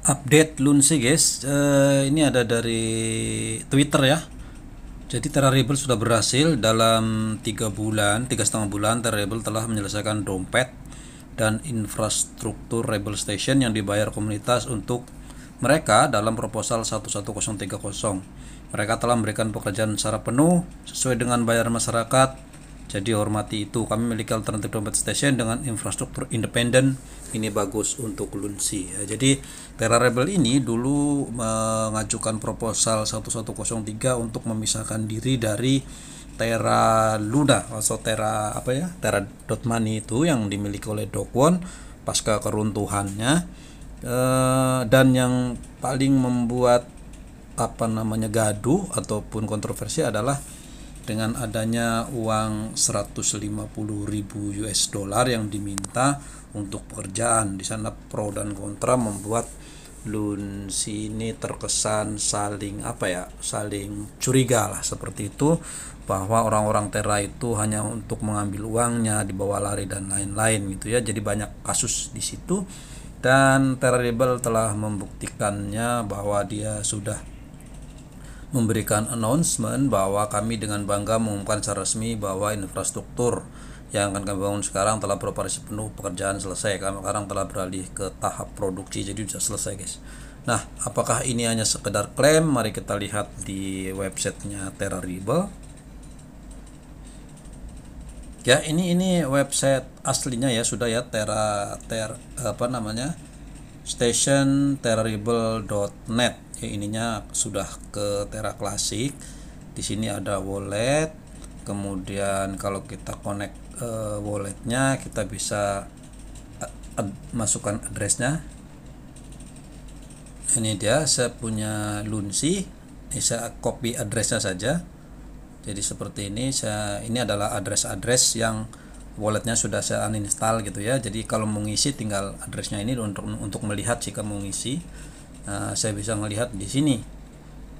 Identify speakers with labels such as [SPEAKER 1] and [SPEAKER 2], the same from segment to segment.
[SPEAKER 1] Update Lunsi guys. Ini ada dari Twitter ya. Jadi Terrarible sudah berhasil dalam 3 bulan, 3,5 bulan. Terrarible telah menyelesaikan dompet dan infrastruktur Rebel Station yang dibayar komunitas untuk mereka dalam proposal 11030. Mereka telah memberikan pekerjaan secara penuh sesuai dengan bayar masyarakat. Jadi hormati itu, kami memiliki alternatif dompet station dengan infrastruktur independen. Ini bagus untuk Lunsi. Jadi Terrarible ini dulu mengajukan proposal 1103 untuk memisahkan diri dari Terra Luna atau Terra.money itu yang dimiliki oleh Do Kwon pasca keruntuhannya. Dan yang paling membuat gaduh ataupun kontroversi adalah dengan adanya uang 150.000 US dollar yang diminta untuk pekerjaan. Di sana pro dan kontra membuat Lunsi ini terkesan saling curiga lah seperti itu, bahwa orang-orang Terra itu hanya untuk mengambil uangnya, dibawa lari dan lain-lain gitu ya. Jadi banyak kasus di situ, dan Terrarible telah membuktikannya bahwa dia sudah memberikan announcement bahwa kami dengan bangga mengumumkan secara resmi bahwa infrastruktur yang akan kami bangun sekarang telah beroperasi penuh, pekerjaan selesai, kami sekarang telah beralih ke tahap produksi, jadi sudah selesai guys. Nah, apakah ini hanya sekedar klaim? Mari kita lihat di websitenya Terrarible. Ya, ini website aslinya ya, sudah ya, station terrarible.net. Ya, ininya sudah ke Terra Classic. Di sini ada wallet. Kemudian kalau kita connect walletnya, kita bisa masukkan addressnya. Ini dia, saya punya Lunsi. Saya copy addressnya saja. Jadi seperti ini. Ini adalah address yang walletnya sudah saya uninstall gitu ya. Jadi kalau mau ngisi tinggal addressnya ini untuk melihat jika mau ngisi. Saya bisa melihat di sini.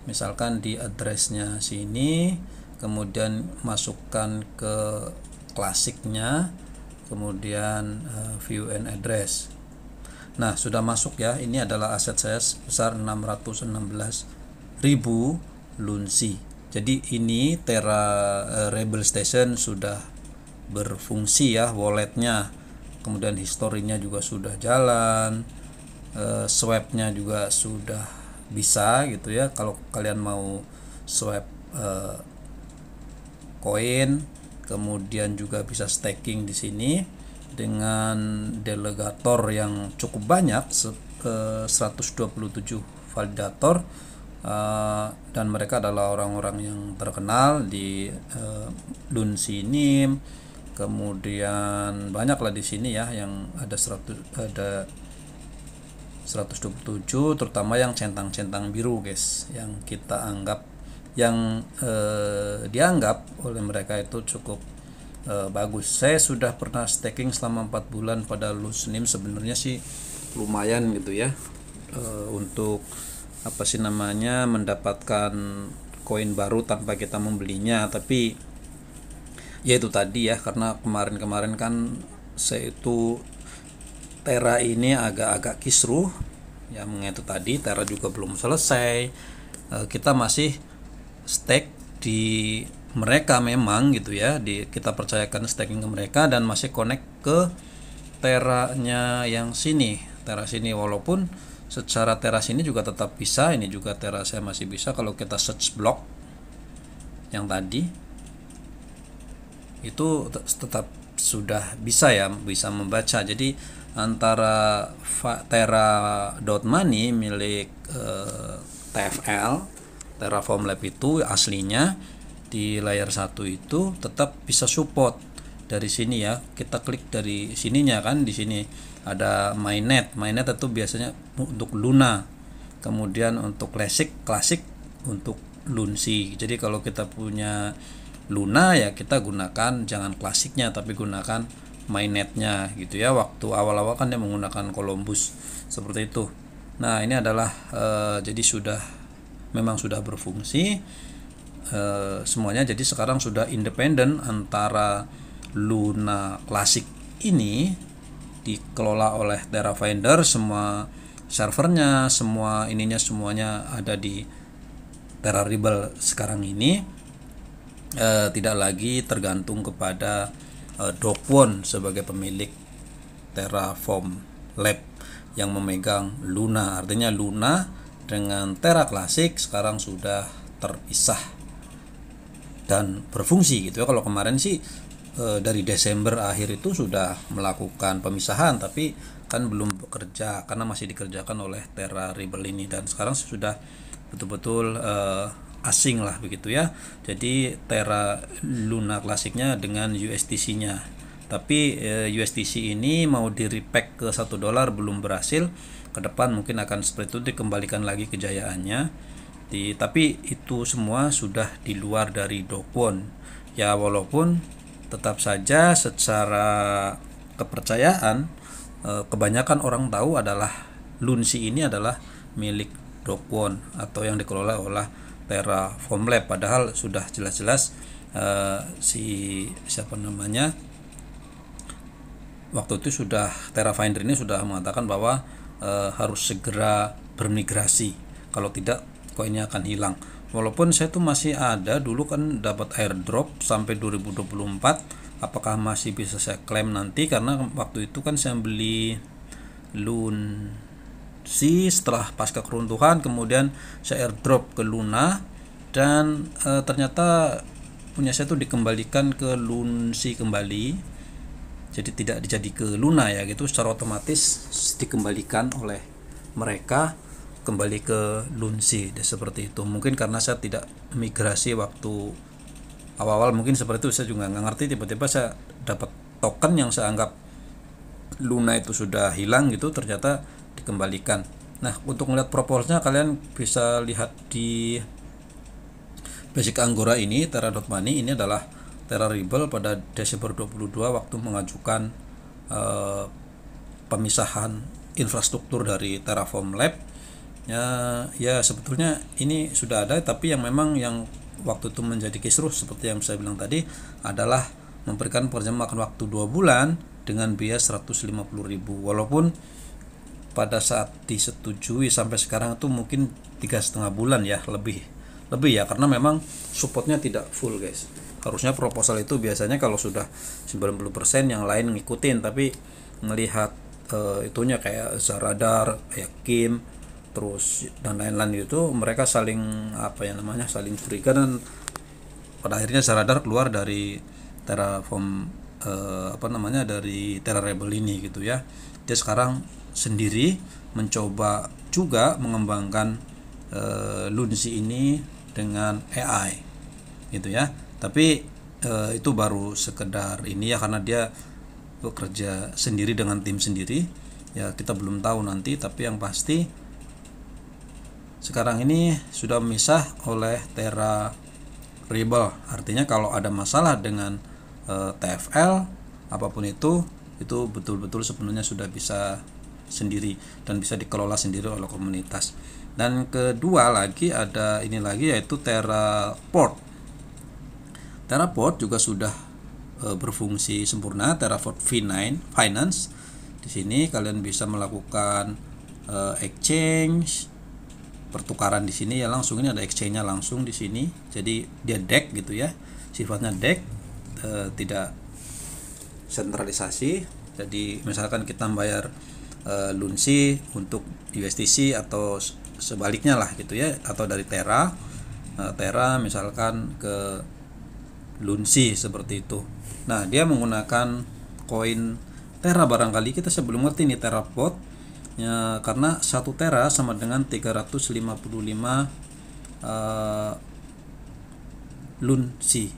[SPEAKER 1] Misalkan di addressnya sini, kemudian masukkan ke klasiknya, kemudian view and address. Nah, sudah masuk ya. Ini adalah aset saya sebesar 616.000 Lunsi. Jadi ini Terrarible Station sudah berfungsi ya, walletnya. Kemudian historinya juga sudah jalan. Swapnya juga sudah bisa gitu ya. Kalau kalian mau swap koin, kemudian juga bisa staking di sini dengan delegator yang cukup banyak, 127 validator, dan mereka adalah orang-orang yang terkenal di Lunsi ini. Kemudian banyaklah di sini ya, yang ada 127, terutama yang centang-centang biru guys, yang kita anggap dianggap oleh mereka itu cukup bagus. Saya sudah pernah staking selama 4 bulan pada Lusnim. Sebenarnya sih lumayan gitu ya, untuk mendapatkan koin baru tanpa kita membelinya. Tapi ya itu tadi ya, karena kemarin kan saya itu Terra ini agak kisruh ya, mengenai tadi Terra juga belum selesai. Kita masih stake di mereka memang gitu ya, kita percayakan staking ke mereka dan masih connect ke Terra-nya yang sini, Terra sini. Walaupun secara Terra sini juga tetap bisa, ini juga Terra saya masih bisa. Kalau kita search block yang tadi itu tetap sudah bisa ya, bisa membaca. Jadi antara Terra.money milik TFL, Terraform Lab itu aslinya di layer 1 itu tetap bisa support dari sini ya. Kita klik dari sininya kan, di sini ada mainnet itu biasanya untuk Luna, kemudian untuk classic untuk Lunsi. Jadi kalau kita punya Luna ya kita gunakan jangan klasiknya tapi gunakan mainnetnya gitu ya. Waktu awal-awal kan dia menggunakan Columbus seperti itu. Nah, ini adalah jadi memang sudah berfungsi semuanya. Jadi sekarang sudah independen antara Luna Classic ini dikelola oleh Terra Finder. Semua servernya, semua ininya semuanya ada di Terra sekarang ini, tidak lagi tergantung kepada Do Kwon sebagai pemilik Terraform Lab yang memegang Luna. Artinya Luna dengan Terra Classic sekarang sudah terpisah dan berfungsi gitu ya. Kalau kemarin sih dari Desember akhir itu sudah melakukan pemisahan, tapi kan belum bekerja karena masih dikerjakan oleh Terra ini, dan sekarang sudah betul-betul asing lah begitu ya. Jadi Terra Luna klasiknya dengan USDC-nya. Tapi USDC ini mau di repack ke $1 belum berhasil. Ke depan mungkin akan seperti itu, dikembalikan lagi kejayaannya. Tapi itu semua sudah di luar dari Do Kwon. Ya walaupun tetap saja secara kepercayaan kebanyakan orang tahu adalah Lunsi ini adalah milik Do Kwon atau yang dikelola oleh Terraform Lab, padahal sudah jelas-jelas waktu itu sudah Terrafinder ini sudah mengatakan bahwa harus segera bermigrasi, kalau tidak koinnya akan hilang. Walaupun saya tuh masih ada dulu kan dapat airdrop sampai 2024, apakah masih bisa saya klaim nanti, karena waktu itu kan saya beli Lunsi setelah pasca keruntuhan, kemudian saya airdrop ke Luna, dan ternyata punya saya tuh dikembalikan ke Lunsi kembali, jadi tidak jadi ke Luna ya gitu, secara otomatis dikembalikan oleh mereka kembali ke Lunsi seperti itu. Mungkin karena saya tidak migrasi waktu awal-awal, mungkin seperti itu, saya juga nggak ngerti, tiba-tiba saya dapat token yang saya anggap Luna itu sudah hilang gitu, ternyata dikembalikan. Nah, untuk melihat proposalnya kalian bisa lihat di basic Anggora ini, Terra.money. Ini adalah Terra Rebel pada Desember 22 waktu mengajukan pemisahan infrastruktur dari Terraform Lab. Ya sebetulnya ini sudah ada, tapi yang memang yang waktu itu menjadi kisruh seperti yang saya bilang tadi adalah memberikan perjalanan makan waktu 2 bulan dengan biaya 150.000. Walaupun pada saat disetujui sampai sekarang itu mungkin 3,5 bulan ya, lebih ya, karena memang supportnya tidak full guys. Harusnya proposal itu biasanya kalau sudah 90% yang lain ngikutin, tapi melihat itunya kayak Zaradar, kayak Kim, terus dan lain-lain itu, mereka saling saling curiga, dan pada akhirnya Zaradar keluar dari Terraform dari Terra Rebel ini gitu ya. Dia sekarang sendiri mencoba juga mengembangkan Lunsi ini dengan AI gitu ya. Tapi itu baru sekedar ini ya, karena dia bekerja sendiri dengan tim sendiri ya, kita belum tahu nanti. Tapi yang pasti sekarang ini sudah misah oleh Terra Rebel. Artinya kalau ada masalah dengan TFL apapun itu betul-betul sepenuhnya sudah bisa sendiri dan bisa dikelola sendiri oleh komunitas. Dan kedua lagi ada ini lagi, yaitu Terraport. Terraport juga sudah berfungsi sempurna. Terraport Finance. Di sini kalian bisa melakukan exchange, pertukaran di sini ya, langsung ini ada exchange-nya langsung di sini. Jadi dia DEX gitu ya. Sifatnya DEX, tidak sentralisasi. Jadi misalkan kita bayar Lunsi untuk USDC atau sebaliknya lah gitu ya, atau dari Terra misalkan ke Lunsi seperti itu. Nah, dia menggunakan koin Terra barangkali. Kita sebelum ngerti nih Terraport ya, karena 1 Terra sama dengan 355 Lunsi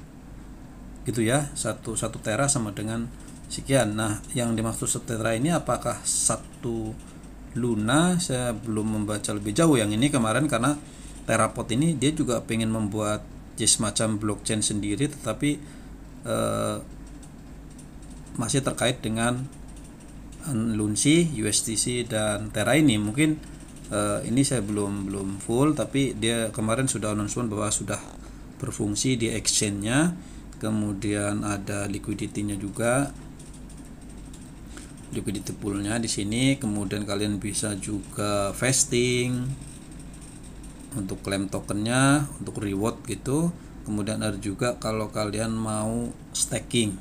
[SPEAKER 1] gitu ya. Satu Terra sama dengan sekian. Nah, yang dimaksud 1 Terra ini apakah 1 Luna? Saya belum membaca lebih jauh yang ini kemarin, karena Terraport ini dia juga pengen membuat semacam blockchain sendiri, tetapi masih terkait dengan Lunsi, USDC dan Terra ini. Mungkin ini saya belum full, tapi dia kemarin sudah announcement bahwa sudah berfungsi di exchange-nya, kemudian ada liquidity-nya juga. liquidity poolnya di sini. Kemudian kalian bisa juga vesting untuk klaim tokennya, untuk reward gitu. Kemudian ada juga kalau kalian mau staking,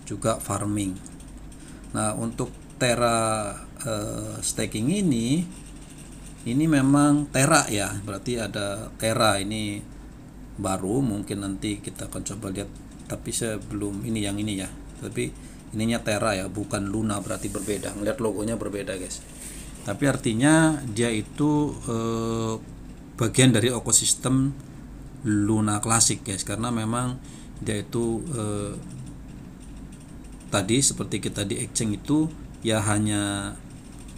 [SPEAKER 1] juga farming. Nah, untuk Terra staking ini memang Terra ya, berarti ada Terra ini baru, mungkin nanti kita akan coba lihat, tapi sebelum ini yang ini ya, tapi ininya Terra ya, bukan Luna, berarti berbeda, ngeliat logonya berbeda guys. Tapi artinya dia itu bagian dari ekosistem Luna Classic guys, karena memang dia itu tadi seperti kita di exchange itu ya hanya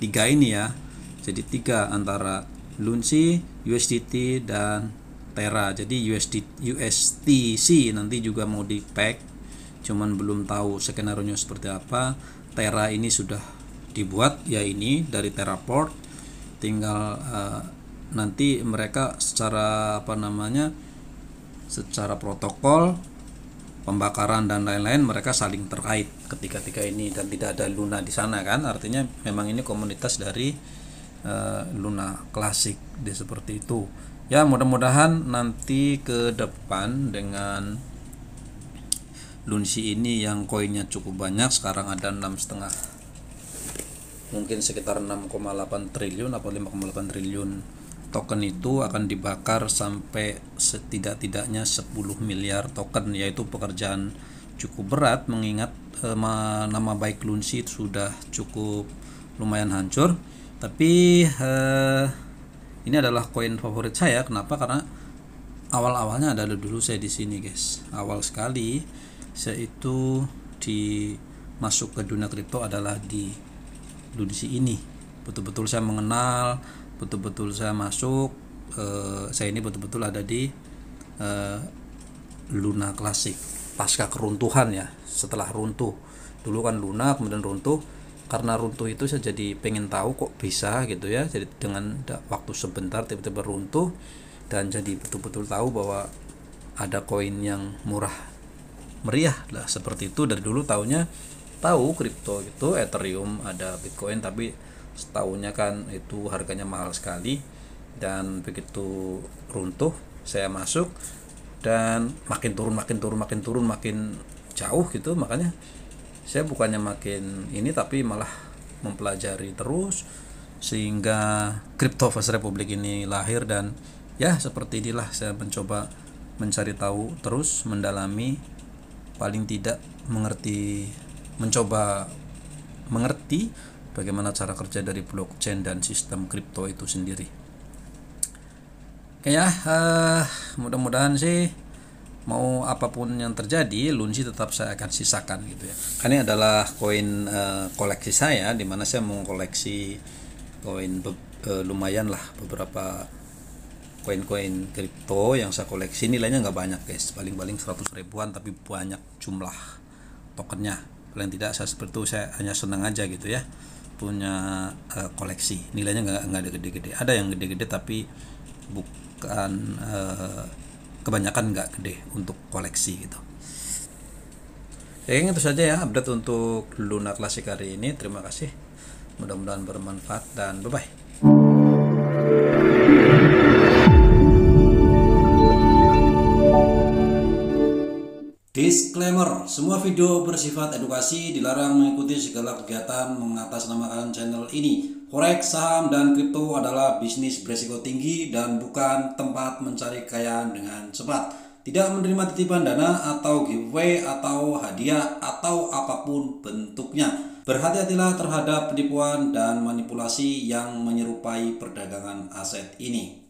[SPEAKER 1] 3 ini ya, jadi 3 antara Lunsi, USDT dan Terra. Jadi USTC nanti juga mau di pack, cuman belum tahu skenario seperti apa. Terra ini sudah dibuat ya, ini dari Terraport, tinggal nanti mereka secara secara protokol pembakaran dan lain-lain mereka saling terkait ketika ini, dan tidak ada Luna di sana kan, artinya memang ini komunitas dari Luna Classic seperti itu ya. Mudah-mudahan nanti ke depan dengan Lunsi ini yang koinnya cukup banyak, sekarang ada 6,5, mungkin sekitar 6,8 triliun atau 5,8 triliun token, itu akan dibakar sampai setidak-tidaknya 10 miliar token, yaitu pekerjaan cukup berat mengingat nama baik Lunsi sudah cukup lumayan hancur. Tapi ini adalah koin favorit saya. Kenapa? Karena awal-awalnya ada dulu saya di sini guys. Awal sekali saya itu masuk ke dunia kripto adalah di Lunsi ini. Betul-betul saya mengenal, betul-betul saya masuk. Saya ini betul-betul ada di Luna Classic pasca keruntuhan ya. Setelah runtuh, dulu kan Luna, kemudian runtuh. Karena runtuh itu saya jadi pengen tahu kok bisa gitu ya, jadi dengan waktu sebentar tiba-tiba runtuh, dan jadi betul-betul tahu bahwa ada koin yang murah meriah lah seperti itu. Dari dulu tahu kripto itu Ethereum, ada Bitcoin, tapi setahunya kan itu harganya mahal sekali. Dan begitu runtuh saya masuk, dan makin turun makin jauh gitu. Makanya saya bukannya makin ini, tapi malah mempelajari terus sehingga Crypto First Republic ini lahir. Dan ya seperti inilah saya mencoba mencari tahu terus, mendalami, paling tidak mencoba mengerti bagaimana cara kerja dari blockchain dan sistem kripto itu sendiri. Oke ya, mudah-mudahan sih mau apapun yang terjadi, Lunsi tetap saya akan sisakan gitu ya. Ini adalah koin koleksi saya, dimana saya mau koleksi koin lumayan lah, beberapa koin-koin kripto yang saya koleksi. Nilainya nggak banyak guys, paling-paling 100 ribuan, tapi banyak jumlah tokennya. Paling tidak saya seperti itu, saya hanya senang aja gitu ya punya koleksi. Nilainya nggak ada gede-gede, ada yang gede-gede tapi bukan kebanyakan nggak gede untuk koleksi gitu. Itu saja ya update untuk Luna Classic hari ini. Terima kasih, mudah-mudahan bermanfaat, dan bye bye. Disclaimer, semua video bersifat edukasi, dilarang mengikuti segala kegiatan mengatasnamakan channel ini. Forex, saham, dan kripto adalah bisnis beresiko tinggi dan bukan tempat mencari kekayaan dengan cepat. Tidak menerima titipan dana atau giveaway atau hadiah atau apapun bentuknya. Berhati-hatilah terhadap penipuan dan manipulasi yang menyerupai perdagangan aset ini.